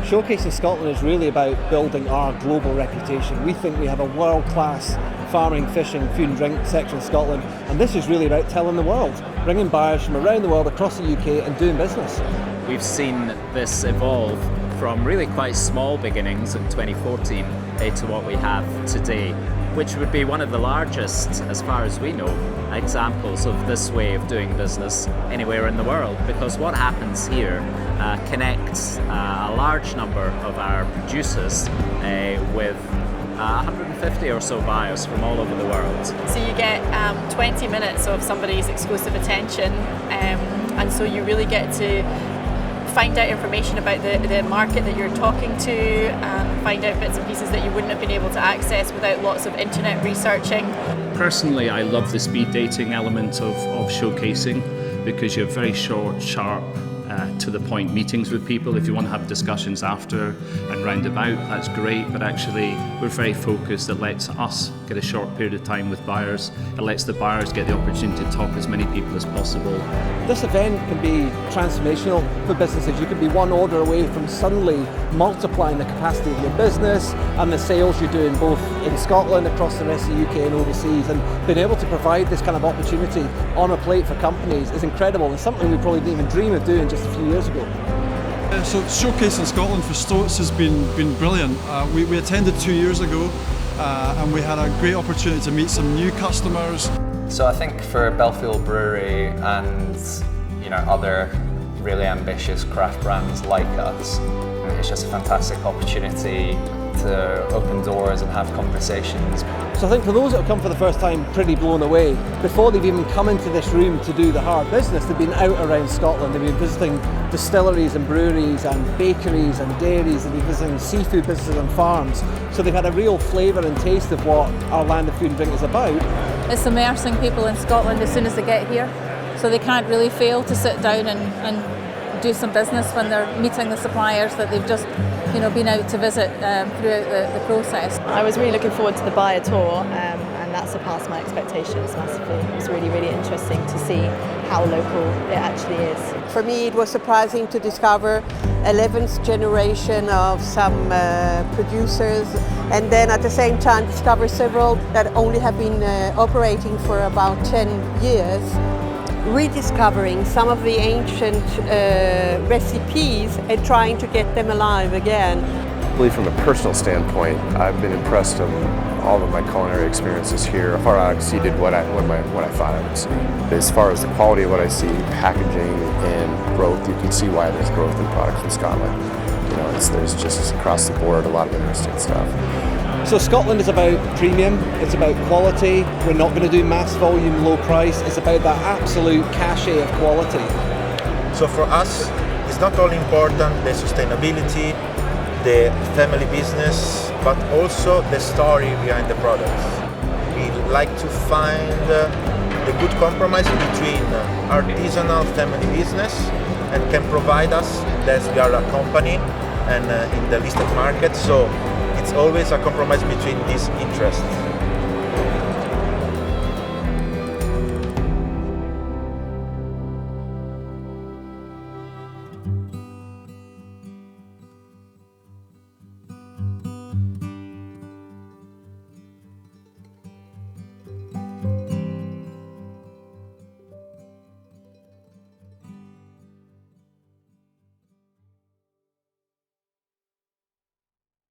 Showcasing Scotland is really about building our global reputation. We think we have a world-class farming, fishing, food and drink section in Scotland, and this is really about telling the world, bringing buyers from around the world across the UK and doing business. We've seen this evolve from really quite small beginnings in 2014 to what we have today, which would be one of the largest, as far as we know, examples of this way of doing business anywhere in the world, because what happens here connects a large number of our producers with 150 or so buyers from all over the world. So you get 20 minutes of somebody's exclusive attention, and so you really get to find out information about the market that you're talking to, and find out bits and pieces that you wouldn't have been able to access without lots of internet researching. Personally, I love the speed dating element of showcasing, because you have very short, sharp, to the point meetings with people. If you want to have discussions after and round about, that's great, but actually we're very focused. It lets us get a short period of time with buyers. It lets the buyers get the opportunity to talk to as many people as possible. This event can be transformational for businesses. You could be one order away from suddenly multiplying the capacity of your business and the sales you're doing both in Scotland, across the rest of the UK and overseas, and being able to provide this kind of opportunity on a plate for companies is incredible, and something we probably didn't even dream of doing just a few years ago. So Showcasing Scotland for Stoats has been brilliant. We attended 2 years ago and we had a great opportunity to meet some new customers. So I think for Belfield Brewery and other really ambitious craft brands like us, it's just a fantastic opportunity to open doors and have conversations. So I think for those that have come for the first time, pretty blown away. Before they've even come into this room to do the hard business, they've been out around Scotland. They've been visiting distilleries and breweries and bakeries and dairies, and they've been visiting seafood businesses and farms. So they've had a real flavour and taste of what our land of food and drink is about. It's immersing people in Scotland as soon as they get here, so they can't really fail to sit down and do some business when they're meeting the suppliers that they've just been out to visit throughout the process. I was really looking forward to the buyer tour, and that surpassed my expectations massively. It was really, really interesting to see how local it actually is. For me, it was surprising to discover 11th generation of some producers, and then at the same time discover several that only have been operating for about 10 years. Rediscovering some of the ancient recipes and trying to get them alive again. I believe from a personal standpoint, I've been impressed of all of my culinary experiences here. Far out exceeded what I thought I would see. As far as the quality of what I see, packaging and growth, you can see why there's growth in products from Scotland. There's just across the board a lot of interesting stuff. So Scotland is about premium, it's about quality. We're not going to do mass volume, low price. It's about that absolute cachet of quality. So for us, it's not only important the sustainability, the family business, but also the story behind the products. We like to find the good compromise between artisanal family business and can provide us that we are a company and in the listed market. So it's always a compromise between these interests.